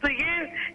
تو یہ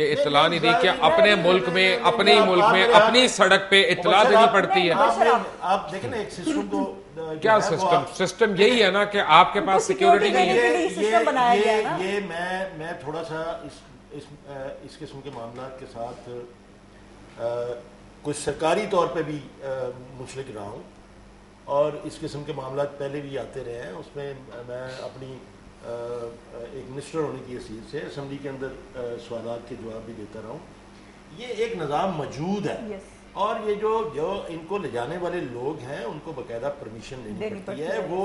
کہ اطلاع نہیں دی کہ اپنے ملک میں اپنے ہی ملک میں اپنی سڑک پہ اطلاع دینی پڑتی ہے. آپ دیکھیں نا ایک سسٹم کو کیا سسٹم یہی ہے نا کہ آپ کے پاس سیکیورٹی نہیں ہے. یہ میں تھوڑا سا اس قسم کے معاملات کے ساتھ کچھ سرکاری طور پہ بھی منسلک رہا ہوں اور اس قسم کے معاملات پہلے بھی آتے رہے ہیں. اس میں میں اپنی ایک منسٹر ہونے کی حیثیت سے اسمبلی کے اندر سوالات کے جواب بھی دیتا رہا ہوں. یہ ایک نظام موجود ہے اور یہ جو ان کو لے جانے والے لوگ ہیں ان کو باقاعدہ پرمیشن لینی پڑتی ہے. وہ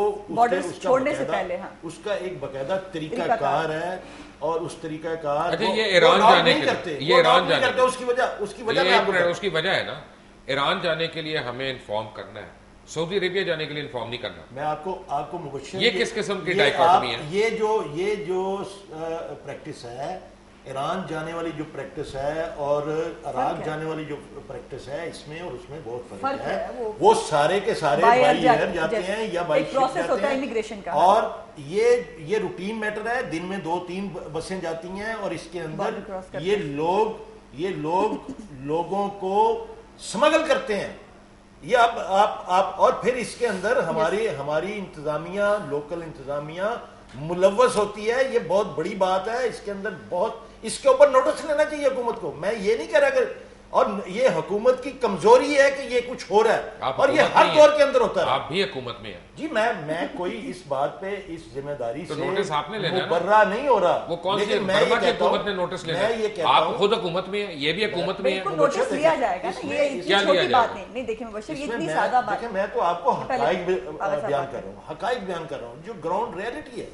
اس کا ایک باقاعدہ طریقہ کار ہے اور اس طریقہ کار یہ ایران جانے کے اس کی وجہ ہے نا ایران جانے کے لیے ہمیں انفارم کرنا ہے, سعودی عربیہ جانے کے لیے انفارم نہیں کرنا. میں آپ کو مبشر یہ کس قسم کی ڈائیکاٹمی ہے؟ یہ جو پریکٹس ہے ایران جانے والی جو پریکٹس ہے اور عراق جانے والی جو پریکٹس ہے اس میں اور اس میں بہت فرق ہے. وہ سارے کے سارے بائی ایئر جاتے ہیں یا بائی شپ جاتے ہیں اور یہ روٹین میٹر ہے. دن میں 2-3 بسیں جاتی ہیں اور اس کے اندر یہ لوگ لوگوں کو سمگل کرتے ہیں. یہ آپ اور پھر اس کے اندر ہماری انتظامیہ لوکل انتظامیہ ملوث ہوتی ہے. یہ بہت بڑی بات ہے. اس کے اندر اس کے اوپر نوٹس لینا چاہیے حکومت کو. میں یہ نہیں کہہ رہا کہ اور یہ حکومت کی کمزوری ہے کہ یہ کچھ ہو رہا ہے اور یہ ہر دور کے اندر ہوتا ہے. آپ بھی حکومت میں ہیں جی. میں کوئی اس بات پہ اس ذمہ داری سے نوٹس آپ نے لینا مبرہ نہیں ہو رہا. وہ کون سی برما کی حکومت نے نوٹس لینا ہے؟ آپ خود حکومت میں ہیں, یہ بھی حکومت میں ہے. نوٹس لیا جائے گا نا, یہ چھوٹی بات نہیں. دیکھیں مبشر یہ اتنی سادہ بات ہے. میں تو آپ کو حقائق بیان کر رہا ہوں جو گراؤنڈ ریئلٹی ہے.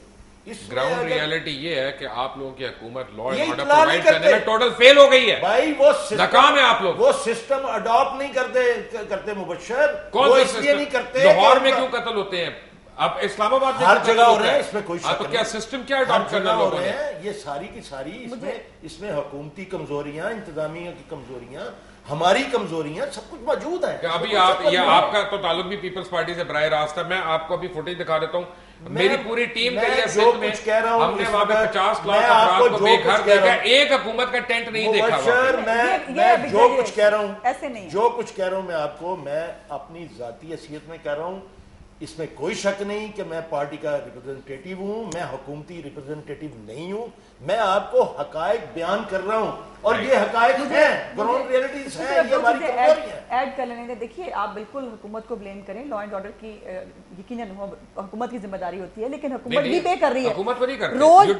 گراؤنڈ ریالٹی یہ ہے کہ آپ لوگوں کی حکومت لا اینڈ آرڈر پرووائڈ کرنے میں ٹوٹل فیل ہو گئی ہے. بھائی ناکام ہے آپ لوگ. وہ سسٹم اڈاپٹ نہیں کرتے مبشر. کون سا سسٹم نہیں کرتے؟ لاہور میں کیوں قتل ہوتے ہیں؟ اب اسلام آباد میں ہر جگہ ہو رہے ہیں. اس میں کوئی شک نہیں. تو کیا سسٹم کیا اڈاپٹ کرنا لوگوں نے؟ یہ ساری کی ساری اس میں حکومتی کمزوریاں, انتظامیہ کی کمزوریاں, ہماری کمزوریاں سب کچھ موجود ہیں. ابھی آپ کا تو تعلق بھی پیپلز پارٹی سے براہ راست ہے. میں آپ کو ابھی فوٹیج دکھا دیتا ہوں. میری پوری ٹیم گئی ہے سندھ میں, ہم نے وہاں پہ 50 لاکھ افراد کو بے گھر دیکھا, ایک حکومت کا ٹینٹ نہیں دیکھا. میں جو کچھ کہہ رہا ہوں میں آپ کو میں اپنی ذاتی حیثیت میں کہہ رہا ہوں. اس میں کوئی شک نہیں کہ میں پارٹی کا ریپرزنٹیٹیو ہوں, میں حکومتی ریپرزنٹیٹیو نہیں ہوں. میں آپ کو حقائق بیان کر رہا ہوں اور یہ حقائق ہیں, گراؤنڈ ریئلٹیز ہیں, یہ ہماری کمزوری ہے. ایڈ کر لینے دیں. دیکھیے آپ بالکل حکومت کو بلیم کریں, لا اینڈ آرڈر کی یقیناً حکومت کی ذمہ داری ہوتی ہے, لیکن حکومت بھی پے کر رہی ہے. حکومت نہیں کر روز یہ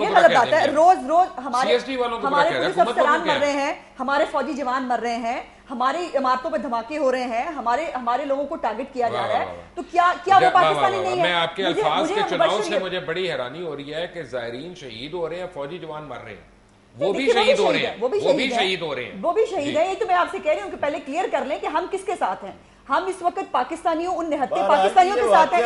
غلط بات ہے. روز ہمارے پولیس افسران مر رہے ہیں, ہمارے فوجی جوان مر رہے ہیں, ہماری عمارتوں پہ دھماکے ہو رہے ہیں, ہمارے لوگوں کو ٹارگٹ کیا جا رہا ہے. تو کیا وہ پاکستانی نہیں ہے؟ میں آپ کے الفاظ کے چناؤ سے مجھے بڑی حیرانی ہو رہی ہے کہ زائرین شہید ہو رہے ہیں, فوجی جوان مر رہے ہیں, وہ بھی شہید ہو رہے ہیں, وہ بھی شہید ہیں. یہ تو میں آپ سے کہہ رہی ہوں کہ پہلے کلیئر کر لیں کہ ہم کس کے ساتھ ہیں. ہم اس وقت پاکستانیوں, ان نہتے پاکستانیوں کے ساتھ ہیں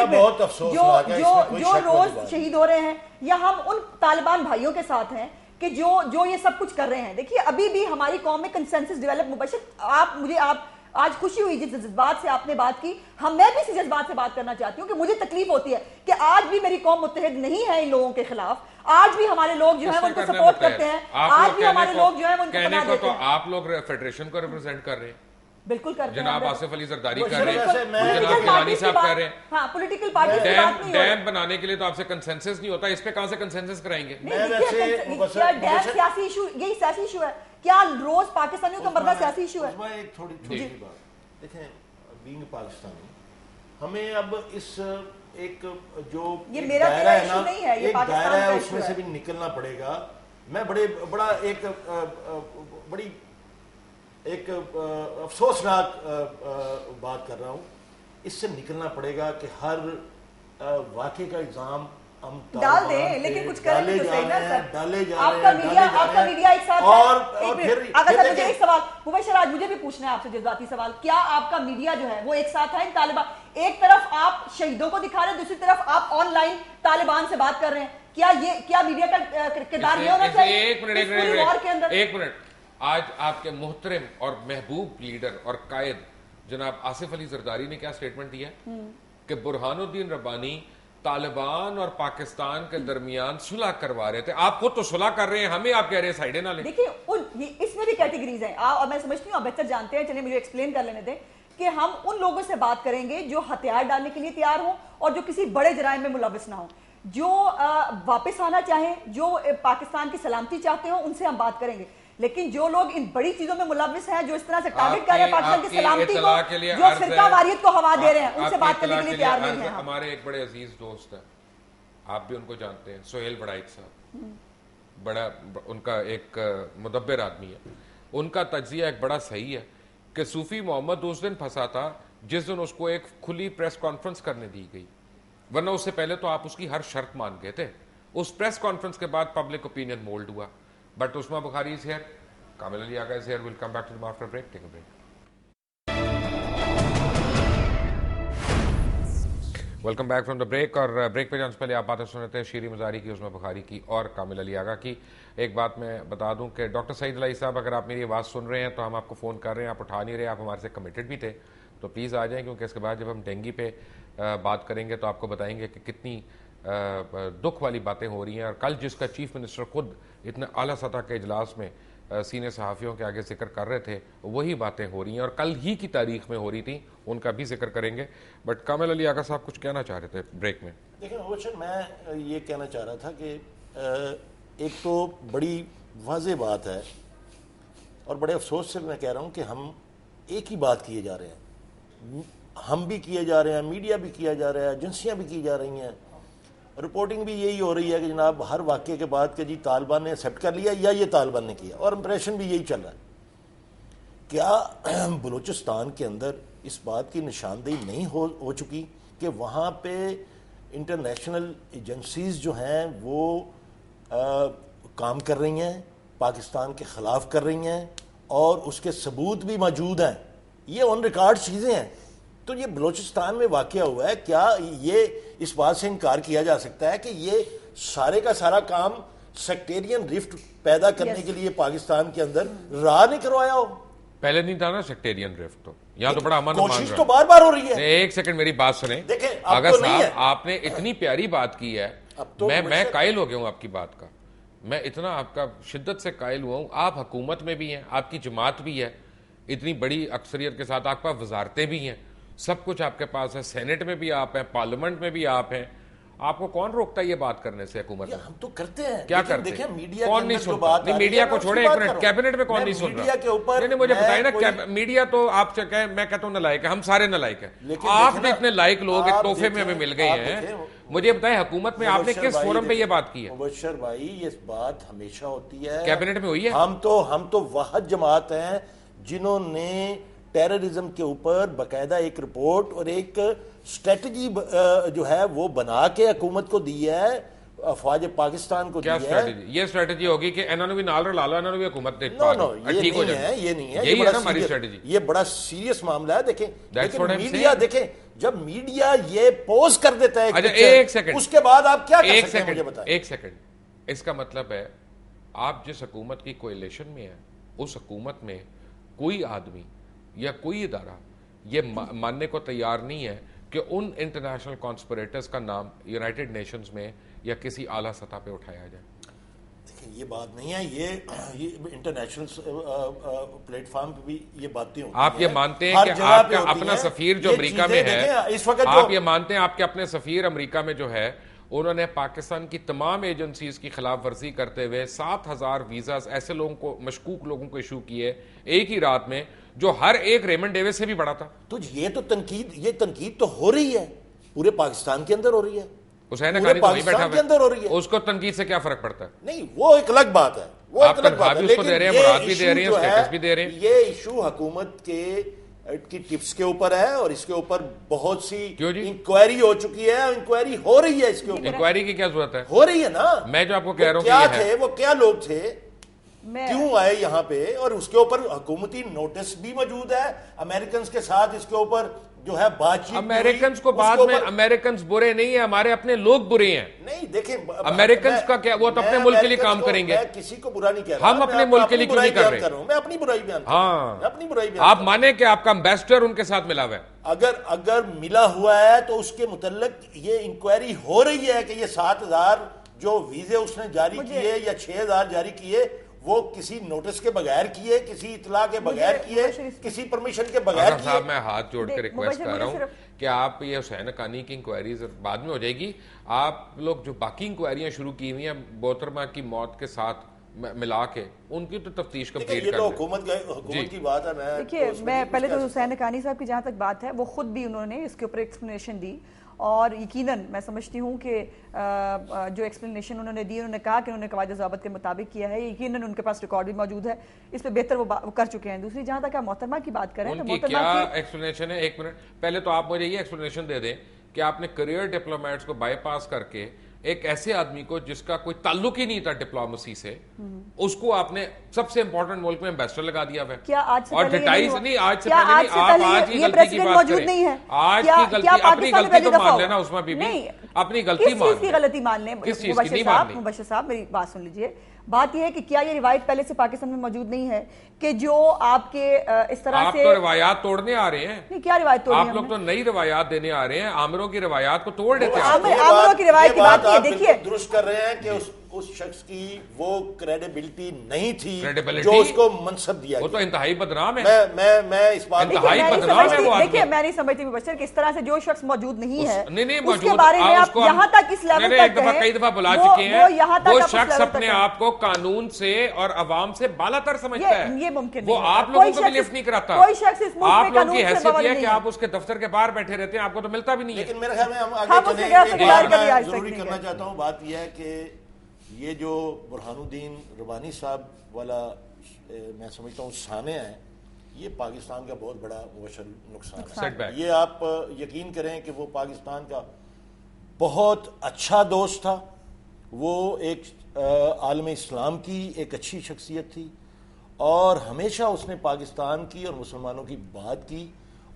جو روز شہید ہو رہے ہیں, یا ہم ان طالبان بھائیوں کے ساتھ ہیں کہ جو یہ سب کچھ کر رہے ہیں. دیکھیے ابھی بھی ہماری قوم میں کنسنسس ڈیولپ. مبشر آپ آج خوشی ہوئی جس جذبات سے آپ نے بات کی, میں بھی اسی جذبات سے بات کرنا چاہتی ہوں کہ مجھے تکلیف ہوتی ہے کہ آج بھی میری قوم متحد نہیں ہے ان لوگوں کے خلاف. آج بھی ہمارے لوگ جو ہیں ان کو سپورٹ کرتے ہیں, آج بھی ہمارے لوگ جو ہیں ان کو پناہ دیتے ہیں. آپ لوگ فیڈریشن کو ریپرزینٹ کر رہے ہیں, بالکل کر رہے ہیں. جناب آصف علی زرداری کر رہے ہیں, جناب گیلانی صاحب کر رہے ہیں. ہاں, پولیٹیکل پارٹی سے بات نہیں. ڈیم بنانے کے لیے تو آپ سے کنسنسس نہیں ہوتا, اس پہ کہاں سے کنسنسس کرائیں گے؟ ڈیم سیاسی ایشو, یہی سیاسی ایشو ہے. کیا روز پاکستانیوں کا مرنا سیاسی ایشو ہے؟ ایک تھوڑی سی بات دیکھیں, بینگ پاکستانی ہمیں اب اس ایک جو دائرہ ہے نا, ایک دائرہ ہے, اس میں سے بھی نکلنا پڑے گا. میں بڑا بڑی ایک افسوسناک بات کر رہا ہوں. اس سے نکلنا پڑے گا کہ ہر واقعے کا الزام ہم ڈال دیں, لیکن کچھ کریں تو صحیح نا سر. ڈالے جا آپ کا میڈیا ایک ساتھ اور پھر اگر مجھے ایک سوال مبشر, آج مجھے بھی پوچھنا ہے آپ سے جذباتی سوال, کیا آپ کا میڈیا جو ہے وہ ایک ساتھ ہے ان طالبان؟ ایک طرف آپ شہیدوں کو دکھا رہے ہیں, دوسری طرف آپ آن لائن طالبان سے بات کر رہے ہیں. کیا میڈیا کا کردار یہ ہونا چاہیے؟ ایک منٹ. آج آپ کے محترم اور محبوب لیڈر اور قائد جناب آصف علی زرداری نے کیا سٹیٹمنٹ دیا کہ برہان الدین ربانی طالبان اور پاکستان کے درمیان صلح کروا رہے تھے. آپ خود تو صلح کر رہے ہیں, ہمیں آپ کہہ رہے ہیں سائڈیں نہ لیں. دیکھیں اس میں بھی کیٹیگریز ہیں, اور میں سمجھتی ہوں آپ بہتر جانتے ہیں, چلیے مجھے ایکسپلین کر لینے دیں کہ ہم ان لوگوں سے بات کریں گے جو ہتھیار ڈالنے کے لیے تیار ہوں اور جو کسی بڑے جرائم میں ملوث نہ ہوں, جو واپس آنا چاہیں, جو پاکستان کی سلامتی چاہتے ہوں, ان سے ہم بات کریں گے. لیکن جو لوگ ان بڑی چیزوں میں ملوث ہیں, جو اس طرح سے ٹارگٹ کر رہے ہیں پاکستان کی سلامتی کو, جو فرقہ واریت کو ہوا دے رہے ہیں, ان سے بات کرنے کے لیے تیار نہیں ہیں. ہمارے ایک بڑے عزیز دوست ہیں, آپ بھی ان کو جانتے ہیں, سہیل بڑائچ صاحب, بڑا ان کا ایک مدبر آدمی ہے. ان کا تجزیہ ایک بڑا صحیح ہے کہ صوفی محمد اس دن پھنسا تھا جس دن اس کو ایک کھلی پریس کانفرنس کرنے دی گئی, ورنہ اس سے پہلے تو آپ اس کی ہر شرط مان گئے تھے. اس پریس کانفرنس کے بعد پبلک اوپینین مولڈ ہوا. But Usma Bukhari is here, Kamil Ali Agha is here. We'll come back to them after a break. Take a break. Welcome back from the break. اور break پہ جانے سے پہلے آپ باتیں سن رہے تھے شیریں مزاری کی, عثمہ بخاری کی اور کامل علی آغا کی. ایک بات میں بتا دوں کہ ڈاکٹر سعید الہی صاحب, اگر آپ میری آواز سن رہے ہیں تو ہم آپ کو فون کر رہے ہیں, آپ اٹھا نہیں رہے, آپ ہمارے سے کمیٹڈ بھی تھے, تو پلیز آ جائیں, کیونکہ اس کے بعد جب ہم ڈینگی پہ بات کریں گے تو آپ کو بتائیں گے کہ کتنی دکھ والی باتیں ہو رہی ہیں. اور کل جس کا چیف منسٹر خود اتنے اعلیٰ سطح کے اجلاس میں سینئر صحافیوں کے آگے ذکر کر رہے تھے, وہی باتیں ہو رہی ہیں اور کل ہی کی تاریخ میں ہو رہی تھیں, ان کا بھی ذکر کریں گے. بٹ کامل علی آغا صاحب کچھ کہنا چاہ رہے تھے بریک میں. دیکھیں روشن, میں یہ کہنا چاہ رہا تھا کہ ایک تو بڑی واضح بات ہے اور بڑے افسوس سے میں کہہ رہا ہوں کہ ہم ایک ہی بات کیے جا رہے ہیں, ہم بھی کیے جا رہے ہیں, میڈیا بھی کیا جا رہا ہے, ایجنسیاں بھی کی جا رہی ہیں, رپورٹنگ بھی یہی ہو رہی ہے کہ جناب ہر واقعے کے بعد کہ جی طالبان نے ایکسیپٹ کر لیا یا یہ طالبان نے کیا, اور امپریشن بھی یہی چل رہا ہے. کیا بلوچستان کے اندر اس بات کی نشاندہی نہیں ہو چکی کہ وہاں پہ انٹرنیشنل ایجنسیز جو ہیں وہ کام کر رہی ہیں, پاکستان کے خلاف کر رہی ہیں, اور اس کے ثبوت بھی موجود ہیں, یہ آن ریکارڈ چیزیں ہیں. تو یہ بلوچستان میں واقعہ ہوا ہے, کیا یہ اس بات سے انکار کیا جا سکتا ہے کہ یہ سارے کا سارا کام سیکٹیرین رفٹ پیدا کرنے کے لیے پاکستان کے اندر راہ نہیں کروایا ہو؟ پہلے نہیں تھا نا سیکٹیرین رفٹ, تو یہاں تو بڑا امن مان رہا ہے. کوشش تو بار بار ہو رہی ہے. ایک سیکنڈ میری بات سنیں. دیکھیں آغا صاحب, آپ نے اتنی پیاری بات کی ہے, میں قائل ہو گیا ہوں آپ کی بات کا, میں اتنا آپ کا شدت سے قائل ہوا ہوں. آپ حکومت میں بھی ہیں, آپ کی جماعت بھی ہے اتنی بڑی اکثریت کے ساتھ, آپ کا وزارتیں بھی ہیں, سب کچھ آپ کے پاس ہے, سینٹ میں بھی آپ ہیں, پارلیمنٹ میں بھی آپ ہیں. آپ کو کون روکتا ہے یہ بات کرنے سے حکومت میں؟ ہم تو کرتے ہیں. کیا کرتے ہیں؟ میڈیا کون نہیں سنتا؟ نہیں میڈیا کو چھوڑے, ایک منٹ, کیبنٹ میں کون نہیں سن رہا؟ نہیں مجھے بتائیں نا, میڈیا تو آپ سے کہیں, میں کہتا ہوں نالائق ہے, ہم سارے نالائق ہیں. آپ نے اتنے لائق لوگ ایک تحفے میں ہمیں مل گئے ہیں, مجھے بتائیں حکومت میں آپ نے کس فورم پہ یہ بات کی ہے؟ مبشر بھائی, یہ بات ہمیشہ ہوتی ہے, کیبنٹ میں ہوئی ہے. ہم تو واحد جماعت ہیں جنہوں نے ٹیررزم کے اوپر باقاعدہ ایک رپورٹ اور ایک اسٹریٹجی جو ہے وہ بنا کے حکومت کو دی ہے, افواج پاکستان کو دی ہے. کیا یہ اسٹریٹجی ہوگی کہ انہوں نے بھی نال رلا لو, انہوں نے بھی حکومت نے یہ نہیں ہے, یہ بڑا سیریس معاملہ ہے. دیکھیں میڈیا, دیکھیں جب میڈیا یہ پوز کر دیتا ہے ایک سیکنڈ, اس کے بعد آپ کیا کر سکتے ہیں مجھے بتائیں. ایک سیکنڈ, اس کا مطلب ہے آپ جس حکومت کی کوئلیشن میں ہیں اس حکومت میں کوئی آدمی یا کوئی ادارہ یہ ماننے کو تیار نہیں ہے کہ ان انٹرنیشنل کانسپریٹرز کا نام یونائٹڈ نیشنز میں یا کسی اعلیٰ سطح پہ اٹھایا جائے. دیکھیں یہ بات نہیں ہے, یہ انٹرنیشنل پلیٹ فارم پہ بھی یہ باتیں ہوتی ہیں. آپ یہ مانتے ہیں کہ آپ کا اپنا سفیر جو امریکہ میں ہے, آپ یہ مانتے ہیں آپ کے اپنے سفیر امریکہ میں جو ہے, انہوں نے پاکستان کی تمام ایجنسیز کی خلاف ورزی کرتے ہوئے 7,000 ویزاز ایسے لوگوں کو, مشکوک لوگوں کو ایشو کیے ایک ہی رات میں, جو ہر ایک ریمنڈ ڈیوس سے بھی بڑا تھا. تو یہ تنقید تو ہو رہی ہے, پورے پاکستان کے اندر ہو رہی ہے, حسین اقانی تو وہیں بیٹھا ہوا ہے, اس کو تنقید سے کیا فرق پڑتا ہے؟ نہیں وہ ایک الگ بات ہے, وہ آپ تنخواہ بھی اس کو دے رہے ہیں, مراد بھی دے رہے ہیں, اسٹیٹس بھی دے رہے ہیں. یہ ایشو حکومت کی ٹپس کے اوپر ہے اور اس کے اوپر بہت سی انکوائری ہو چکی ہے, انکوائری ہو رہی ہے, اس کے اوپر انکوائری کی کیا ضرورت ہے؟ ہو رہی ہے نا. میں جو آپ کو کہہ رہا ہوں کیا تھے وہ, کیا لوگ تھے, کیوں آئے یہاں پہ, اور اس کے اوپر حکومتی نوٹس بھی موجود ہے, امریکنز کے ساتھ اس کے اوپر جو ہے بات چیت امریکنز کو بعد میں امریکنز برے نہیں ہیں, ہمارے اپنے لوگ برے ہیں. نہیں دیکھیں امریکنز کا کیا, وہ تو اپنے ملک کے لیے کام کریں گے. میں کسی کو برا نہیں کہہ رہا, ہم اپنے ملک کے لیے کیوں نہیں کر رہے؟ میں اپنی برائی بیان کر رہا ہوں, میں اپنی برائی بیان. آپ مانیں کہ آپ کا امبیسڈر ان کے ساتھ ملا ہوا ہے؟ اگر ملا ہوا ہے تو اس کے متعلق یہ انکوائری ہو رہی ہے کہ یہ 7,000 جو ویزے اس نے جاری کیے یا 6,000 جاری کیے وہ کسی نوٹس کے بغیر کیے, کسی اطلاع کے بغیر کیے, کسی پرمیشن کے بغیر کیے. صاحب میں ہاتھ جوڑ کے ریکویسٹ کر رہا ہوں کہ آپ یہ حسین حقانی کی انکوائریز بعد میں ہو جائے گی, آپ لوگ جو باقی انکوائریاں شروع کی ہوئی ہیں محترمہ کی موت کے ساتھ ملا کے ان کی تو تفتیش کمپلیٹ کر لیں. حکومت کی بات ہے. دیکھیے میں پہلے تو حسین حقانی صاحب کی جہاں تک بات ہے وہ خود بھی انہوں نے اس کے اوپر ایکسپلینیشن دی, اور یقیناً میں سمجھتی ہوں کہ جو ایکسپلینیشن انہوں نے دی, انہوں نے کہا کہ انہوں نے قواعد ضابط کے مطابق کیا ہے, یقیناً ان کے پاس ریکارڈ بھی موجود ہے, اس پہ بہتر وہ کر چکے ہیں. دوسری جہاں تک آپ محترمہ کی بات کریں تو ان کی کیا ایکسپلینیشن ہے؟ ایک منٹ پہلے تو آپ مجھے یہ ایکسپلینیشن دے دیں کہ آپ نے کریئر ڈپلومیٹس کو بائی پاس کر کے ایک ایسے آدمی کو جس کا کوئی تعلق ہی نہیں تھا ڈپلومیسی سے, اس کو آپ نے سب سے امپورٹنٹ ملک میں امبیسڈر لگا دیا ہے. کیا آج سے اور ڈیٹائلز نہیں, آج سے پہلے نہیں, آپ آج کی غلطی کی بات کریں, آج کی غلطی, اپنی غلطی تو مان لینا عثمہ بی بی, اپنی غلطی مان لیں. کس چیز کی غلطی مان لیں مبشر صاحب؟ میری بات سن لیجئے. بات یہ ہے کہ کیا یہ روایت پہلے سے پاکستان میں موجود نہیں ہے کہ جو آپ کے اس طرح سے آپ تو روایات توڑنے آ رہے ہیں. نہیں, کیا روایت توڑنے؟ آپ لوگ تو نئی روایات دینے آ رہے ہیں, عامروں کی روایات کو توڑ دیتے ہیں. عامروں کی روایت کی بات یہ دیکھیے درست کر رہے ہیں کہ اس شخص کی وہ کریڈیبلٹی نہیں تھی جو اس کو منصب دیا. وہ تو انتہائی بدنام ہے. میں اس بات انتہائی بدنام ہے وہ. دیکھیے میں نہیں سمجھتی مبشر کہ اس طرح سے جو شخص موجود نہیں ہے نہیں اس کے بارے میں آپ یہاں تک اس لیول تک ایک دفعہ کئی دفعہ بلا چکے ہیں, وہ شخص اپنے آپ کو قانون سے اور عوام سے بالا تر سمجھتا ہے. یہ ممکن وہ آپ لوگوں کو بھی لفٹ نہیں کراتا. کوئی شخص اس ملک آپ میں لوگوں کی حیثیت یہ ہے کہ آپ اس کے دفتر کے باہر بیٹھے رہتے ہیں, آپ کو تو ملتا بھی نہیں ہے. لیکن میرے خیال میں ہم آگے ضروری کرنا چاہتا ہوں, بات یہ ہے کہ یہ جو برہان الدین ربانی صاحب والا میں سمجھتا ہوں سانحہ ہے, یہ پاکستان کا بہت بڑا مبشر نقصان ہے. یہ آپ یقین کریں کہ وہ پاکستان کا بہت اچھا دوست تھا, وہ ایک عالم اسلام کی ایک اچھی شخصیت تھی, اور ہمیشہ اس نے پاکستان کی اور مسلمانوں کی بات کی,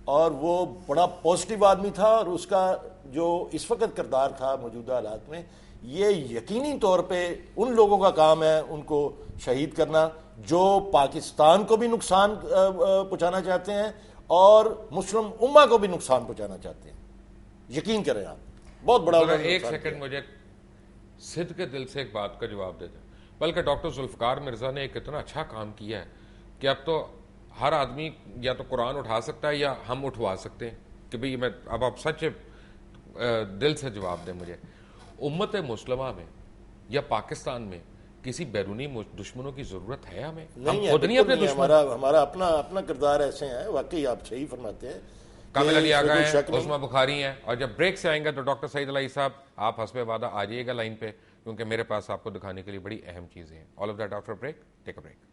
اور وہ بڑا پازیٹیو آدمی تھا. اور اس کا جو اس وقت کردار تھا موجودہ حالات میں, یہ یقینی طور پہ ان لوگوں کا کام ہے ان کو شہید کرنا جو پاکستان کو بھی نقصان پہنچانا چاہتے ہیں اور مسلم امہ کو بھی نقصان پہنچانا چاہتے ہیں. یقین کریں آپ, بہت بڑا. ایک سیکنڈ مجھے صدق کے دل سے ایک بات کا جواب دے دیں. بلکہ ڈاکٹر ذوالفقار مرزا نے ایک اتنا اچھا کام کیا ہے کہ اب تو ہر آدمی یا تو قرآن اٹھا سکتا ہے یا ہم اٹھوا سکتے ہیں کہ بھئی میں اب آپ سچ دل سے جواب دیں مجھے. امت مسلمہ میں یا پاکستان میں کسی بیرونی دشمنوں کی ضرورت ہے ہمیں؟ ہم خود نہیں اپنے دشمن. ہمارا اپنا کردار ایسے ہیں, واقعی آپ صحیح فرماتے ہیں. کامل علی آغا ہیں, عثمہ بخاری ہیں, اور جب بریک سے آئیں گے تو ڈاکٹر سعید الہی صاحب آپ حسب وعدہ آ جائیے گا لائن پہ, کیونکہ میرے پاس آپ کو دکھانے کے لیے بڑی اہم چیزیں ہیں. All of that after break. Take a break.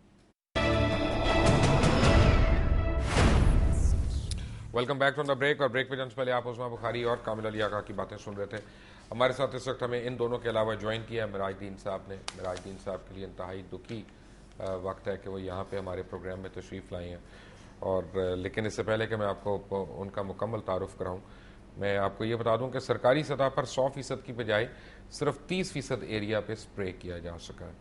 Welcome back from the break. اور بریک پہ جانے سے پہلے آپ عثمہ بخاری اور کامل علی آغا کی باتیں سن رہے تھے. ہمارے ساتھ اس وقت ہمیں ان دونوں کے علاوہ جوائن کیا ہے مراج الدین صاحب نے. مراج الدین صاحب کے لیے انتہائی دکھی وقت ہے کہ وہ یہاں پہ ہمارے پروگرام میں تشریف لائے ہیں, اور لیکن اس سے پہلے کہ میں آپ کو ان کا مکمل تعارف کراؤں, میں آپ کو یہ بتا دوں کہ سرکاری سطح پر 100% کی بجائے صرف 30% ایریا پہ سپرے کیا جا سکا ہے.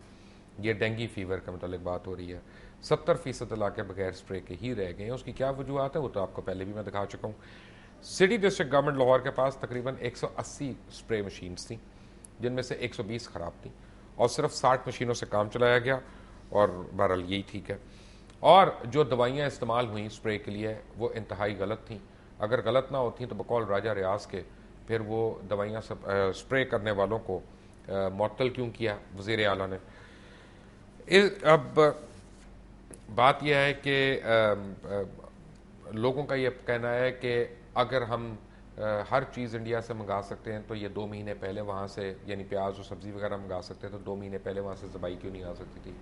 یہ ڈینگی فیور کا متعلق بات ہو رہی ہے. 70% علاقے بغیر سپرے کے ہی رہ گئے ہیں. اس کی کیا وجوہات ہیں وہ تو آپ کو پہلے بھی میں دکھا چکا ہوں. سٹی ڈسٹرکٹ گورنمنٹ لاہور کے پاس تقریباً 180 سپرے مشینز تھیں, جن میں سے 120 خراب تھیں, اور صرف 60 مشینوں سے کام چلایا گیا, اور بہرحال یہی ٹھیک ہے. اور جو دوائیاں استعمال ہوئیں سپرے کے لیے وہ انتہائی غلط تھیں. اگر غلط نہ ہوتی تو بقول راجہ ریاض کے پھر وہ دوائیاں سپرے کرنے والوں کو معطل کیوں کیا وزیر اعلیٰ نے. اب بات یہ ہے کہ لوگوں کا یہ کہنا ہے کہ اگر ہم ہر چیز انڈیا سے منگا سکتے ہیں تو یہ 2 مہینے پہلے وہاں سے, یعنی پیاز اور سبزی وغیرہ منگا سکتے ہیں, تو 2 مہینے پہلے وہاں سے زبائی کیوں نہیں آ سکتی تھی.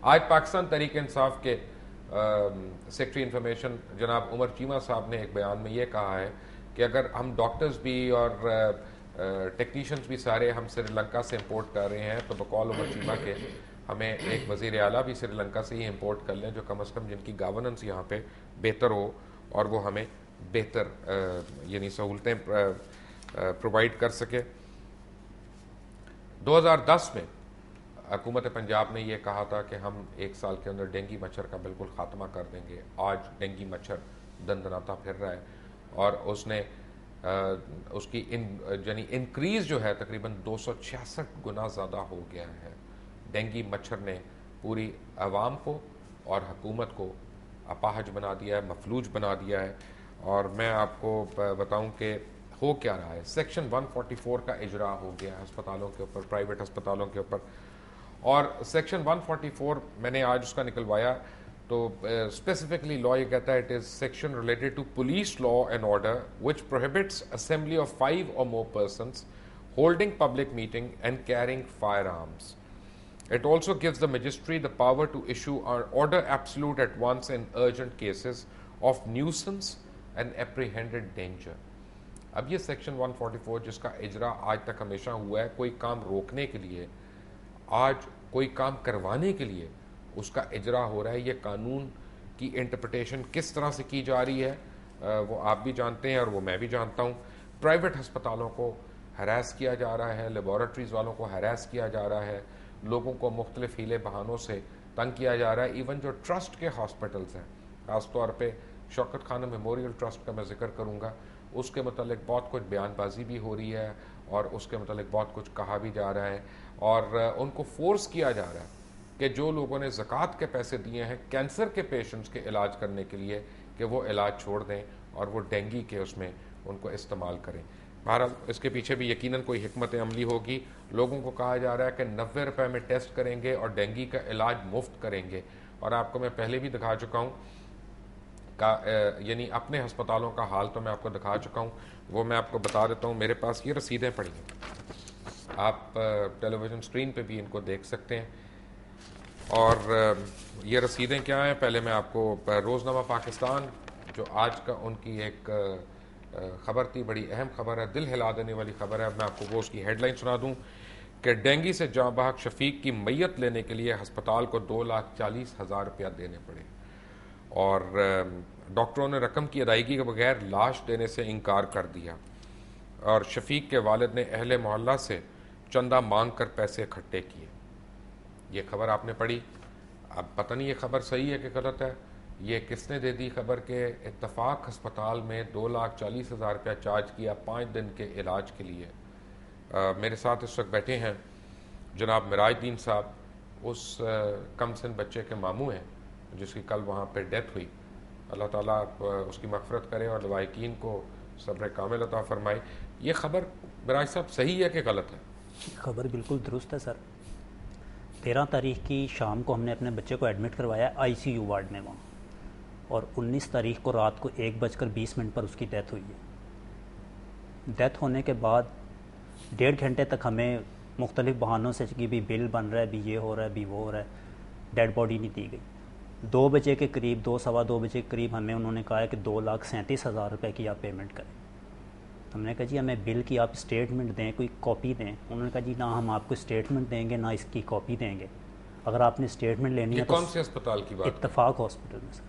آج پاکستان تحریک انصاف کے سیکرٹری انفارمیشن جناب عمر چیمہ صاحب نے ایک بیان میں یہ کہا ہے کہ اگر ہم ڈاکٹرز بھی اور ٹیکنیشینز بھی سارے ہم سری لنکا سے امپورٹ کر رہے ہیں, تو بقول عمر چیمہ کے ہمیں ایک وزیر اعلیٰ بھی سری لنکا سے ہی امپورٹ کر لیں جو کم از کم جن کی گورننس یہاں پہ بہتر ہو اور وہ ہمیں بہتر یعنی سہولتیں پرووائڈ کر سکے. 2010 میں حکومت پنجاب نے یہ کہا تھا کہ ہم 1 سال کے اندر ڈینگی مچھر کا بالکل خاتمہ کر دیں گے. آج ڈینگی مچھر دندناتا پھر رہا ہے اور اس نے اس کی یعنی انکریز جو ہے تقریباً 266 گنا زیادہ ہو گیا ہے. ڈینگی مچھر نے پوری عوام کو اور حکومت کو اپاہج بنا دیا ہے, مفلوج بنا دیا ہے. اور میں آپ کو بتاؤں کہ ہو کیا رہا ہے. سیکشن 144 کا اجرا ہو گیا ہسپتالوں کے اوپر, پرائیویٹ ہسپتالوں کے اوپر. اور سیکشن 144 میں نے آج اس کا نکلوایا تو اسپیسیفکلی لا یہ کہتا ہے it is section related to police law and order which prohibits assembly of 5 or more persons holding public meeting and carrying firearms. It also gives the magistrate the power to issue an order absolute at once in urgent cases of nuisance and apprehended danger. اب یہ section 144 جس کا اجرا آج تک ہمیشہ ہوا ہے, کوئی کام روکنے کے لیے, آج کوئی کام کروانے کے لیے اس کا اجرا ہو رہا ہے. یہ قانون کی انٹرپریٹیشن کس طرح سے کی جا رہی ہے وہ آپ بھی جانتے ہیں اور وہ میں بھی جانتا ہوں. پرائیویٹ ہسپتالوں کو ہراس کیا جا رہا ہے, لیبارٹریز والوں کو ہراس کیا جا رہا ہے, لوگوں کو مختلف ہیلے بہانوں سے تنگ کیا جا رہا ہے. ایون جو ٹرسٹ کے ہاسپٹلز ہیں, خاص طور پہ شوکت خانم میموریل ٹرسٹ کا میں ذکر کروں گا, اس کے متعلق بہت کچھ بیان بازی بھی ہو رہی ہے اور اس کے متعلق بہت کچھ کہا بھی جا رہا ہے. اور ان کو فورس کیا جا رہا ہے کہ جو لوگوں نے زکوٰۃ کے پیسے دیے ہیں کینسر کے پیشنٹس کے علاج کرنے کے لیے کہ وہ علاج چھوڑ دیں اور وہ ڈینگی کے اس میں ان کو استعمال کریں. بہرحال اس کے پیچھے بھی یقیناً کوئی حکمت عملی ہوگی. لوگوں کو کہا جا رہا ہے کہ 90 روپے میں ٹیسٹ کریں گے اور ڈینگی کا علاج مفت کریں گے. اور آپ کو میں پہلے بھی دکھا چکا ہوں یعنی اپنے ہسپتالوں کا حال تو میں آپ کو دکھا چکا ہوں, وہ میں آپ کو بتا دیتا ہوں. میرے پاس یہ رسیدیں پڑی ہیں, آپ ٹیلی ویژن اسکرین پہ بھی ان کو دیکھ سکتے ہیں. اور یہ رسیدیں کیا ہیں, پہلے میں آپ کو روزنامہ پاکستان جو آج کا ان کی ایک خبر تھی, بڑی اہم خبر ہے, دل ہلا دینے والی خبر ہے, میں آپ کو وہ اس کی ہیڈ لائن سنا دوں کہ ڈینگی سے جاں بحق شفیق کی میت لینے کے لیے ہسپتال کو 2,40,000 روپیہ دینے پڑے اور ڈاکٹروں نے رقم کی ادائیگی کے بغیر لاش دینے سے انکار کر دیا. اور شفیق کے والد نے اہل محلہ سے چندہ مانگ کر پیسے اکٹھے کیے. یہ خبر آپ نے پڑھی. اب پتہ نہیں یہ خبر صحیح ہے کہ غلط ہے. یہ کس نے دے دی خبر کہ اتفاق ہسپتال میں 2,40,000 روپیہ چارج کیا 5 دن کے علاج کے لیے. میرے ساتھ اس وقت بیٹھے ہیں جناب مراج الدین صاحب, اس کم سن بچے کے ماموں ہیں جس کی کل وہاں پہ ڈیتھ ہوئی. اللہ تعالیٰ اس کی مغفرت کرے اور لواحقین کو صبر کامل عطا فرمائے. یہ خبر مراج صاحب صحیح ہے کہ غلط ہے؟ خبر بالکل درست ہے سر. 13 تاریخ کی شام کو ہم نے اپنے بچے کو ایڈمٹ کروایا ICU وارڈ میں وہاں, اور 19 تاریخ کو رات کو 1:20 پر اس کی ڈیتھ ہوئی ہے. ڈیتھ ہونے کے بعد 1.5 گھنٹے تک ہمیں مختلف بہانوں سے کہ بھی بل بن رہا ہے, بھی یہ ہو رہا ہے, بھی وہ ہو رہا ہے, ڈیڈ باڈی نہیں دی گئی. 2 بجے کے قریب, 2 سوا 2 بجے کے قریب ہمیں انہوں نے کہا ہے کہ 2,37,000 روپے کی آپ پیمنٹ کریں. ہم نے کہا جی ہمیں بل کی آپ اسٹیٹمنٹ دیں, کوئی کاپی دیں. انہوں نے کہا جی نہ ہم آپ کو اسٹیٹمنٹ دیں گے نہ اس کی کاپی دیں گے. اگر آپ نے اسٹیٹمنٹ لینی ہے تو کون سے اسپتال کی بات؟ اتفاق ہاسپٹل میں سر.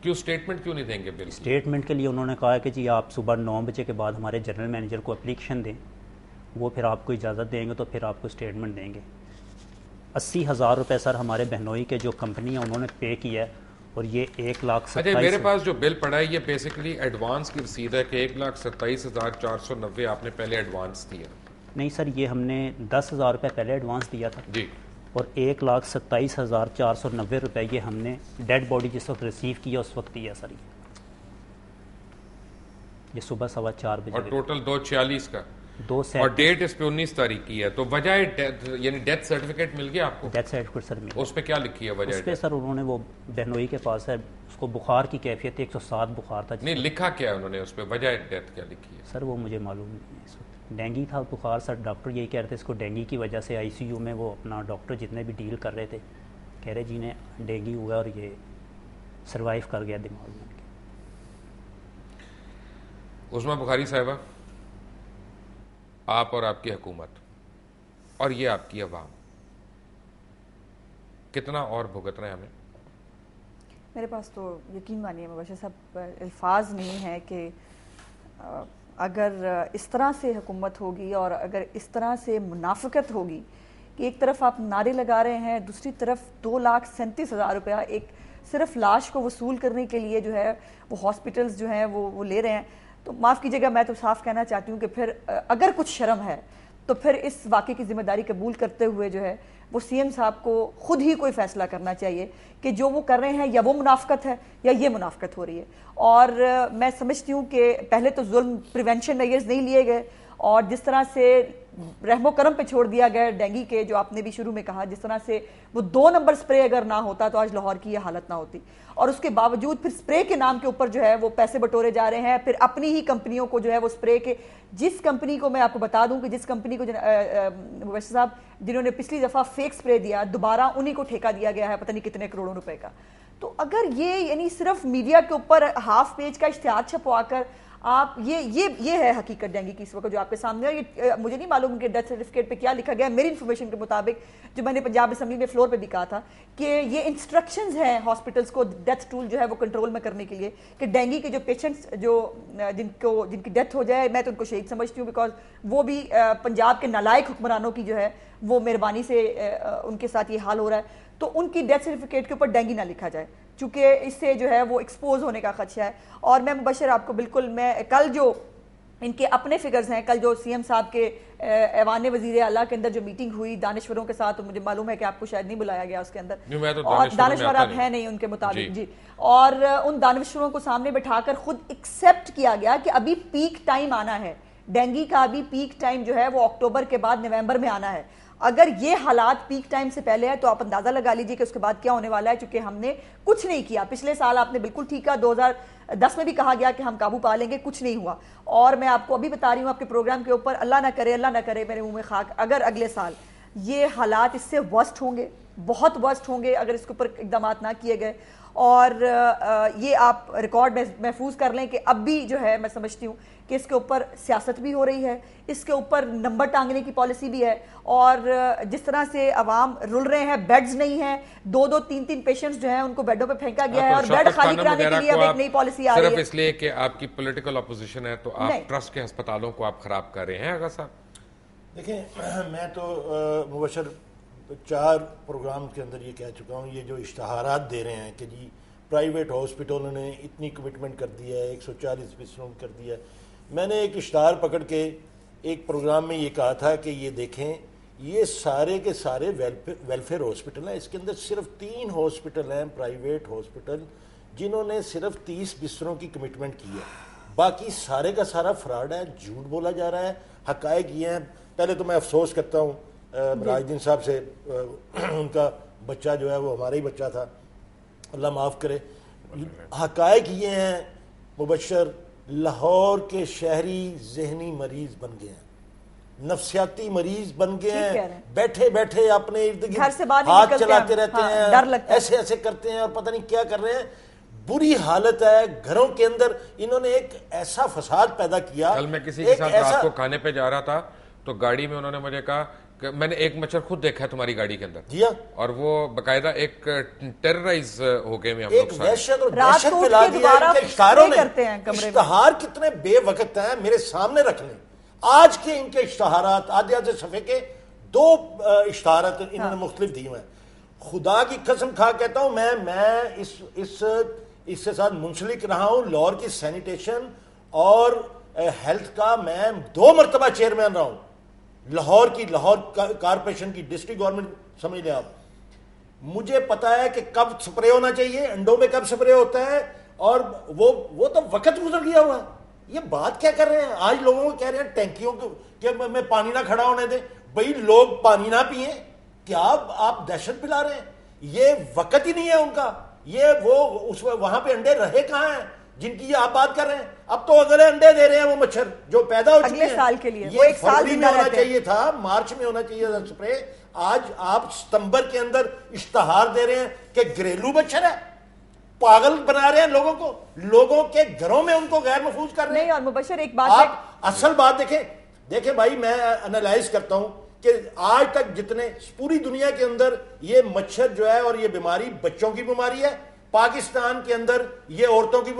کیوں اسٹیٹمنٹ کیوں نہیں دیں گے بل؟ اسٹیٹمنٹ کے لیے انہوں نے کہا کہ جی آپ صبح 9 بجے کے بعد ہمارے جنرل مینیجر کو اپلیکیشن دیں, وہ پھر آپ کو اجازت دیں گے تو پھر آپ کو اسٹیٹمنٹ دیں گے. 80,000 روپے سر ہمارے بہنوئی کے جو کمپنی ہے انہوں نے پے کیا ہے, اور یہ 1,27,000. اچھا, میرے پاس جو بل پڑا ہے یہ بیسیکلی ایڈوانس کی رسید ہے کہ 1,27,490 آپ نے پہلے ایڈوانس دیا. نہیں سر, یہ ہم نے 10,000 روپے پہلے ایڈوانس دیا تھا جی, اور 1,27,490 روپے یہ ہم نے ڈیڈ باڈی جس وقت ریسیو کیا اس وقت دیا سر. یہ صبح 4:15 بجے. اور ٹوٹل 2,46 کا, 2 اور ڈیٹ اس پہ 19 تاریخ کی ہے. تو وجہ یعنی ڈیتھ سرٹیفکیٹ مل گیا آپ کو؟ ڈیتھ سرٹیفکیٹ سر ملا. اس پہ کیا لکھی ہے وجہ؟ اس پہ سر انہوں نے, وہ بہنوئی کے پاس ہے, اس کو بخار کی کیفیت 107 بخار تھا. نہیں لکھا کیا ہے انہوں نے اس پہ, وجہ ڈیتھ کیا لکھی ہے سر وہ مجھے معلوم نہیں ہے. اس وقت ڈینگی تھا بخار سر. ڈاکٹر یہی کہہ رہے تھے اس کو ڈینگی کی وجہ سے ICU میں, وہ اپنا ڈاکٹر جتنے بھی ڈیل کر رہے تھے کہہ رہے جی نے ڈینگی ہوا اور یہ سروائیو کر گیا دماغ میں. عظمیٰ بخاری صاحبہ, آپ اور آپ کی حکومت اور یہ آپ کی عوام کتنا اور بھگتنا ہے ہمیں؟ میرے پاس تو یقین مانیے مبشر صاحب الفاظ نہیں ہے کہ اگر اس طرح سے حکومت ہوگی اور اگر اس طرح سے منافقت ہوگی کہ ایک طرف آپ نعرے لگا رہے ہیں، دوسری طرف 2,37,000 روپیہ ایک صرف لاش کو وصول کرنے کے لیے جو ہے وہ ہاسپٹلز جو ہیں وہ لے رہے ہیں، تو معاف کیجیے گا، میں تو صاف کہنا چاہتی ہوں کہ پھر اگر کچھ شرم ہے تو پھر اس واقعے کی ذمہ داری قبول کرتے ہوئے جو ہے وہ سی ایم صاحب کو خود ہی کوئی فیصلہ کرنا چاہیے کہ جو وہ کر رہے ہیں یا وہ منافقت ہے یا یہ منافقت ہو رہی ہے. اور میں سمجھتی ہوں کہ پہلے تو ظلم پریونشن میئرز نہیں لیے گئے، اور جس طرح سے رحم و کرم پہ چھوڑ دیا گیا ڈینگی کے، جو آپ نے بھی شروع میں کہا، جس طرح سے وہ 2 نمبر سپرے اگر نہ ہوتا تو آج لاہور کی یہ حالت نہ ہوتی، اور اس کے باوجود پھر سپرے کے نام کے اوپر جو ہے وہ پیسے بٹورے جا رہے ہیں. پھر اپنی ہی کمپنیوں کو جو ہے وہ سپرے کے، جس کمپنی کو میں آپ کو بتا دوں کہ جس کمپنی کو مبشر صاحب جنہوں نے پچھلی دفعہ فیک سپرے دیا، دوبارہ انہی کو ٹھیکہ دیا گیا ہے پتہ نہیں کتنے کروڑوں روپے کا. تو اگر یہ یعنی صرف میڈیا کے اوپر ہاف پیج کا اشتہار چھپوا کر آپ یہ ہے حقیقت ڈینگی کی اس وقت جو آپ کے سامنے ہے. یہ مجھے نہیں معلوم کہ ڈیتھ سرٹیفکیٹ پہ کیا لکھا گیا ہے، میری انفارمیشن کے مطابق جو میں نے پنجاب اسمبلی میں فلور پہ بھی کہا تھا کہ یہ انسٹرکشنز ہیں ہاسپٹلز کو ڈیتھ ٹول جو ہے وہ کنٹرول میں کرنے کے لیے کہ ڈینگی کے جو پیشنٹس جو جن کی ڈیتھ ہو جائے، میں تو ان کو شہید سمجھتی ہوں، بیکاز وہ بھی پنجاب کے نالائق حکمرانوں کی جو ہے وہ مہربانی سے ان کے ساتھ یہ حال ہو رہا ہے. تو ان کی ڈیتھ سرٹیفکیٹ کے اوپر ڈینگی نہ لکھا جائے، چونکہ اس سے جو ہے وہ ایکسپوز ہونے کا خدشہ ہے. اور میں مبشر آپ کو بالکل، میں کل جو ان کے اپنے فگرز ہیں، کل جو سی ایم صاحب کے ایوان وزیر اعلیٰ کے اندر جو میٹنگ ہوئی دانشوروں کے ساتھ، مجھے معلوم ہے کہ آپ کو شاید نہیں بلایا گیا اس کے اندر، اور دانشور آپ ہیں نہیں ان کے مطابق جی، اور ان دانشوروں کو سامنے بٹھا کر خود ایکسیپٹ کیا گیا کہ ابھی پیک ٹائم آنا ہے ڈینگی کا، ابھی پیک ٹائم جو ہے وہ اکتوبر کے بعد نومبر میں آنا ہے. اگر یہ حالات پیک ٹائم سے پہلے ہے تو آپ اندازہ لگا لیجئے کہ اس کے بعد کیا ہونے والا ہے، چونکہ ہم نے کچھ نہیں کیا. پچھلے سال آپ نے بالکل ٹھیک ہے، 2010 میں بھی کہا گیا کہ ہم قابو پا لیں گے، کچھ نہیں ہوا. اور میں آپ کو ابھی بتا رہی ہوں آپ کے پروگرام کے اوپر، اللہ نہ کرے میرے منہ میں خاک، اگر اگلے سال یہ حالات اس سے ورسٹ ہوں گے، بہت ورسٹ ہوں گے اگر اس کے اوپر اقدامات نہ کیے گئے. اور یہ آپ ریکارڈ محفوظ کر لیں کہ اب بھی جو ہے میں سمجھتی ہوں کہ اس کے اوپر سیاست بھی ہو رہی ہے، اس کے اوپر نمبر ٹانگنے کی پالیسی بھی ہے. اور جس طرح سے عوام رل رہے ہیں، بیڈز نہیں ہیں، 2-2 3-3 پیشنٹس جو ہیں ان کو بیڈوں پہ پھینکا گیا ہے، اور بیڈ خالی کرانے کے لیے اب ایک نئی پالیسی آ رہی ہے. صرف اس لیے کہ آپ کی پولیٹیکل اپوزیشن ہے تو آپ ٹرسٹ کے ہسپتالوں کو آپ خراب کر رہے ہیں. آغا صاحب دیکھیں، میں تو مبشر 4 پروگرام کے اندر یہ کہہ چکا ہوں، یہ جو اشتہارات دے رہے ہیں کہ جی پرائیویٹ ہاسپٹلوں نے اتنی کمٹمنٹ کر دی ہے، 140 بستروں کر دیا ہے. میں نے ایک اشتہار پکڑ کے ایک پروگرام میں یہ کہا تھا کہ یہ دیکھیں، یہ سارے کے سارے ویلفیئر ہاسپٹل ہیں، اس کے اندر صرف 3 ہاسپٹل ہیں پرائیویٹ ہاسپٹل جنہوں نے صرف 30 بستروں کی کمٹمنٹ کی ہے، باقی سارے کا سارا فراڈ ہے، جھوٹ بولا جا رہا ہے. حقائق یہ ہیں. پہلے تو میں افسوس کرتا ہوں راج الدین صاحب سے، ان کا بچہ جو ہے وہ ہمارا ہی بچہ تھا، اللہ معاف کرے. حقائق یہ ہیں مبشر، لاہور کے شہری ذہنی مریض بن گئے ہیں، نفسیاتی مریض بن گئے ہیں، بیٹھے بیٹھے اپنے ارد گرد ہاتھ چلاتے رہتے ہیں، ایسے ایسے کرتے ہیں اور پتہ نہیں کیا کر رہے ہیں. بری حالت ہے گھروں کے اندر. انہوں نے ایک ایسا فساد پیدا کیا. کل میں کسی کے ساتھ رات کو کھانے پہ جا رہا تھا تو گاڑی میں انہوں نے مجھے کہا کہ میں نے ایک مچھر خود دیکھا ہے تمہاری گاڑی کے اندر، جی ہاں، اور وہ باقاعدہ ایک ٹیررائز ہو گئے میں ہم ایک وحشت اور دہشت پھیلا دیا ان کے اشتہاروں نے. اشتہار کتنے بے وقت ہیں، میرے سامنے رکھ لیں. آج کے ان کے اشتہارات آدھے صفحے کے 2 اشتہارات انہوں نے مختلف دیے ہیں. خدا کی قسم کھا کہتا ہوں میں اس سے ساتھ منسلک رہا ہوں. لاہور کی سینیٹیشن اور ہیلتھ کا میں 2 مرتبہ چیئرمین رہا ہوں. لاہور کارپوریشن کی ڈسٹرکٹ گورنمنٹ سمجھ لیں آپ. مجھے پتا ہے کہ کب سپرے ہونا چاہیے، انڈوں میں کب سپرے ہوتا ہے، اور وہ تو وقت گزر گیا ہوا. یہ بات کیا کر رہے ہیں آج لوگوں کو؟ کہہ رہے ہیں ٹینکیوں کہ میں پانی نہ کھڑا ہونے دیں. بھائی لوگ پانی نہ پئیں، کیا آپ دہشت پھیلا رہے ہیں؟ یہ وقت ہی نہیں ہے ان کا. یہ وہاں پہ انڈے رہے کہاں ہیں جن کی یہ آپ بات کر رہے ہیں؟ اب تو اگلے انڈے دے رہے ہیں وہ مچھر جو پیدا ہو چکے ہیں. سال کے لیے یہ فروری میں ہونا چاہیے تھا، مارچ میں ہونا چاہیے تھا سپرے. آج آپ ستمبر کے اندر اشتہار دے رہے ہیں کہ گھریلو مچھر ہے. پاگل بنا رہے ہیں لوگوں کو، لوگوں کے گھروں میں ان کو غیر محفوظ کر رہے ہیں. نہیں، اور مبشر ایک بات آپ اصل بات دیکھیں بھائی، میں انالائز کرتا ہوں کہ آج تک جتنے پوری دنیا کے اندر یہ مچھر جو ہے اور یہ بیماری بچوں کی بیماری ہے، پاکستان کے اندر یہ عورتوں کی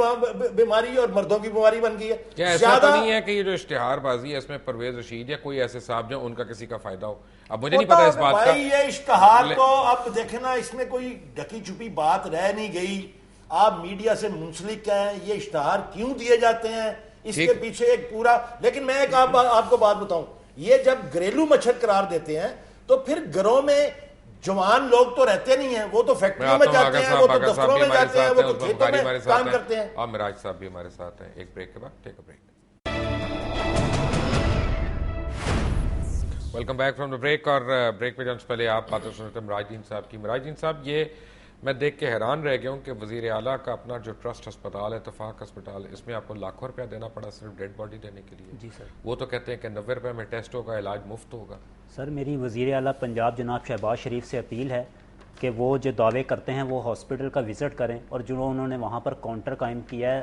بیماری اور مردوں کی بیماری بن گئی ہے. کیا ایسا تو نہیں ہے کہ یہ جو اشتہار بازی ہے اس میں پرویز رشید یا کوئی ایسے صاحب جو ان کا کسی کا فائدہ ہو؟ اب مجھے نہیں پتا اس بات کا. بھائی یہ اشتہار تو اب دیکھنا اس میں کوئی ڈکی چھپی بات رہ نہیں گئی. آپ میڈیا سے منسلک ہیں, یہ اشتہار کیوں دیے جاتے ہیں, اس کے پیچھے ایک پورا. لیکن میں ایک آپ کو بات بتاؤں, یہ جب گھریلو مچھر قرار دیتے ہیں تو پھر گھروں میں جوان لوگ تو رہتے نہیں ہیں, وہ تو فیکٹریوں میں جاتے ہیں, وہ تو دفتروں میں جاتے ہیں, وہ تو کھیتوں میں کام کرتے ہیں. اور مراج صاحب بھی ہمارے ساتھ ہیں. ایک بریک کے بعد take a break. Welcome back from the break. اور بریک پہ جانے سے پہلے آپ باتیں سنتے ہیں مراج الدین صاحب کی. مراج الدین صاحب, یہ میں دیکھ کے حیران رہ گیا ہوں کہ وزیر اعلیٰ کا اپنا جو ٹرسٹ ہسپتال ہے, اتفاق ہسپتال, اس میں آپ کو لاکھوں روپیہ دینا پڑا صرف ڈیڈ باڈی دینے کے لیے. جی سر. وہ تو کہتے ہیں کہ 90 روپے میں ٹیسٹ ہوگا, علاج مفت ہوگا. سر میری وزیر اعلیٰ پنجاب جناب شہباز شریف سے اپیل ہے کہ وہ جو دعوے کرتے ہیں وہ ہاسپٹل کا وزٹ کریں, اور جو انہوں نے وہاں پر کاؤنٹر قائم کیا ہے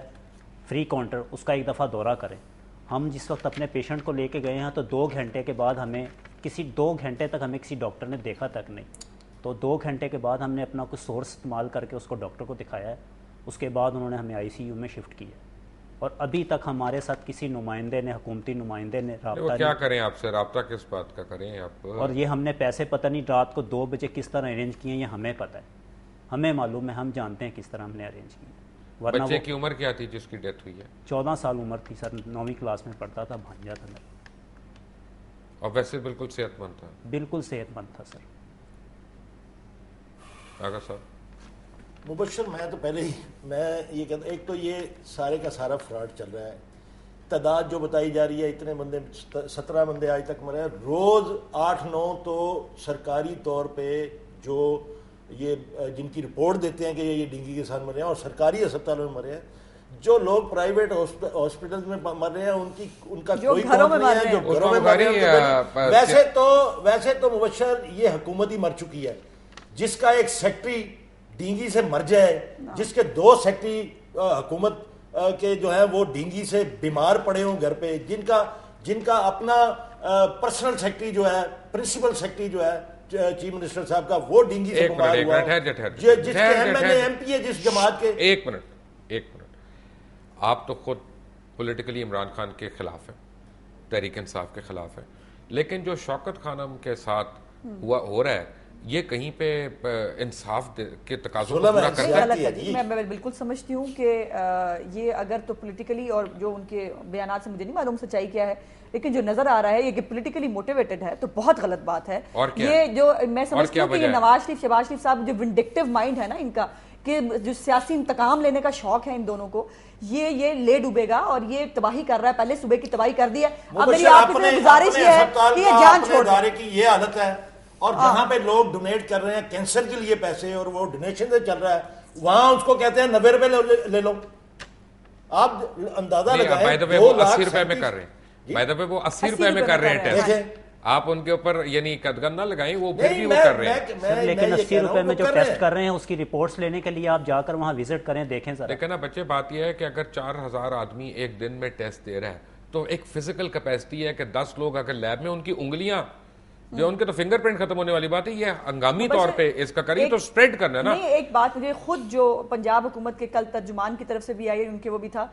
فری کاؤنٹر, اس کا ایک دفعہ دورہ کریں. ہم جس وقت اپنے پیشنٹ کو لے کے گئے ہیں تو 2 گھنٹے کے بعد ہمیں 2 گھنٹے تک ہمیں کسی ڈاکٹر نے دیکھا تک نہیں. تو 2 گھنٹے کے بعد ہم نے اپنا کچھ سورس استعمال کر کے اس کو ڈاکٹر کو دکھایا ہے. اس کے بعد انہوں نے ہمیں ICU میں شفٹ کیا, اور ابھی تک ہمارے ساتھ کسی نمائندے نے, حکومتی نمائندے نے رابطہ کیا کریں آپ سے, رابطہ کس بات کا کریں آپ؟ اور یہ ہم نے پیسے پتہ نہیں رات کو 2 بجے کس طرح ارینج کیے ہیں, یہ ہمیں پتہ ہے, ہمیں معلوم ہے, ہم جانتے ہیں کس طرح ہم نے ارینج کیے. ورنہ بچے کی عمر کیا تھی جس کی ڈیتھ ہوئی ہے؟ 14 سال عمر تھی سر, 9ویں کلاس میں پڑھتا تھا, بھانجا تھا میرا. اور ویسے بالکل صحت مند تھا؟ بالکل صحت مند تھا سر. آگا صاحب. مبشر, میں تو پہلے ہی میں یہ کہتا, ایک تو یہ سارے کا سارا فراڈ چل رہا ہے. تعداد جو بتائی جا رہی ہے, اتنے بندے 17 بندے آج تک مرے ہیں, روز 8-9 تو سرکاری طور پہ جو یہ جن کی رپورٹ دیتے ہیں کہ یہ ڈینگی کے ساتھ مرے ہیں اور سرکاری اسپتالوں میں مرے ہیں. جو لوگ پرائیویٹ ہاسپٹل میں مر رہے ہیں ان کا کوئی قوم نہیں ہے, جو گھروں میں مر رہے ہیں. ویسے تو مبشر یہ حکومت ہی مر چکی ہے. جس کا ایک سیکٹری ڈینگی سے مر جائے, جس کے 2 سیکٹری حکومت کے جو ہے وہ ڈینگی سے بیمار پڑے ہوں گھر پہ, جن کا اپنا پرسنل سیکٹری جو ہے, پرنسپل سیکٹری جو ہے چیف منسٹر صاحب کا, وہ ڈینگی سے بیمار ہوا, جس کے MP ہے جس جماعت کے. ایک منٹ, آپ تو خود پولیٹیکلی عمران خان کے خلاف ہیں, تحریک انصاف کے خلاف ہیں, لیکن جو شوکت خانم کے ساتھ ہو رہا ہے یہ کہیں پہ انصاف کے تقاضوں کو پورا کرتا ہے؟ میں بالکل سمجھتی ہوں کہ یہ اگر تو پولیٹیکلی, اور جو ان کے بیانات سے مجھے نہیں معلوم سچائی کیا ہے, لیکن جو نظر آ رہا ہے یہ کہ پولیٹیکلی موٹیویٹڈ ہے, تو بہت غلط بات ہے. یہ جو میں سمجھتی ہوں کہ یہ نواز شریف, شہباز شریف صاحب, جو ونڈکٹیو مائنڈ ہے نا ان کا, کہ جو سیاسی انتقام لینے کا شوق ہے ان دونوں کو, یہ لے ڈوبے گا اور یہ تباہی کر رہا ہے. پہلے صوبے کی تباہی کر دی ہے, اب میری آپ سے گزارش یہ ہے کہ یہ جان چھوڑ دیں. کی یہ حالت ہے, اور جہاں پہ لوگ ڈونیٹ کر رہے ہیں کینسر کے لیے پیسے, اور وہ ڈونیشن سے چل رہا ہے, وہاں اس کو کہتے ہیں 90 روپے لے لو. آپ اندازہ لگائیں, 80 روپے میں کر رہے ہیں, بائی دا وے وہ 80 روپے میں کر رہے ہیں ٹیسٹ. آپ ان کے اوپر یعنی قدغن نہ لگائیں, وہ پھر بھی وہ کر رہے ہیں. لیکن 80 روپے میں جو ٹیسٹ کر رہے ہیں اس کی رپورٹس لینے کے لیے آپ جا کر وہاں وزٹ کریں, دیکھیں ذرا. لیکن نا بچے, بات یہ ہے کہ اگر 4000 آدمی ایک دن میں ٹیسٹ دے رہا ہے تو ایک فزیکل کیپیسٹی ہے کہ 10 لوگ اگر لیب میں ان کی انگلیاں جو ان کے تو فنگر پرنٹ ختم ہونے والی بات ہے, یہ ہنگامی طور پہ اس کا کریے تو سپریڈ کرنا ہے نا. نہیں, ایک بات مجھے خود جو پنجاب حکومت کے کل ترجمان کی طرف سے بھی آئی, ان کے وہ بھی تھا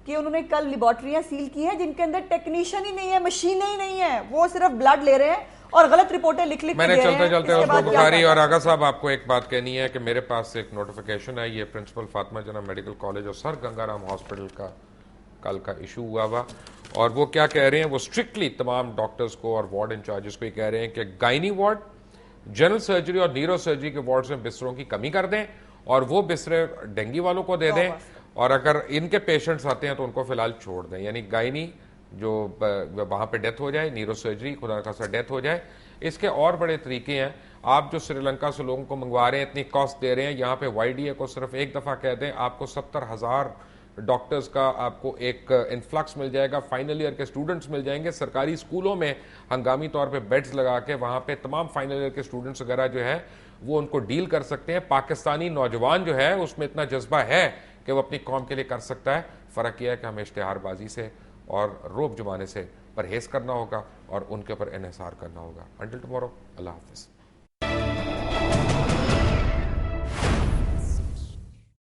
کہ انہوں نے کل لیبارٹریاں سیل کی ہیں جن کے اندر ٹیکنیشین ہی نہیں ہے, مشینیں ہی نہیں ہیں, وہ صرف بلڈ لے رہے ہیں اور غلط رپورٹیں لکھ کے دے رہے ہیں. میں نے چلتے عثمان بخاری اور آغا صاحب آپ کو ایک بات کہنی ہے کہ میرے پاس ایک نوٹیفیکیشن ہے, یہ پرنسپل فاطمہ جناح میڈیکل کالج اور سر گنگا رام ہاسپٹل کا کل کا ایشو ہوا, اور وہ کیا کہہ رہے ہیں, وہ اسٹرکٹلی تمام ڈاکٹرز کو اور وارڈ انچارجز کو یہ کہہ رہے ہیں کہ گائنی وارڈ, جنرل سرجری اور نیورو سرجری کے وارڈز میں بستروں کی کمی کر دیں, اور وہ بسترے ڈینگی والوں کو دے دیں, اور اگر ان کے پیشنٹس آتے ہیں تو ان کو فی الحال چھوڑ دیں. یعنی گائنی جو وہاں پہ ڈیتھ ہو جائے, نیورو سرجری خدا نہ خاصا ڈیتھ ہو جائے. اس کے اور بڑے طریقے ہیں. آپ جو سری لنکا سے لوگوں کو منگوا رہے ہیں, اتنی کاسٹ دے رہے ہیں, یہاں پہ YDA کو صرف ایک دفعہ کہہ دیں آپ کو 70,000 ڈاکٹرز کا آپ کو ایک انفلکس مل جائے گا, فائنل ایئر کے اسٹوڈنٹس مل جائیں گے. سرکاری اسکولوں میں ہنگامی طور پہ بیڈز لگا کے وہاں پہ تمام فائنل ایئر کے اسٹوڈنٹس وغیرہ جو ہے وہ ان کو ڈیل کر سکتے ہیں. پاکستانی نوجوان جو ہے اس میں اتنا جذبہ ہے کہ وہ اپنی قوم کے لیے کر سکتا ہے. فرق یہ ہے کہ ہمیں اشتہار بازی سے اور روب جمانے سے پرہیز کرنا ہوگا اور ان کے اوپر انحصار کرنا ہوگا. انٹل ٹمورو, اللہ حافظ.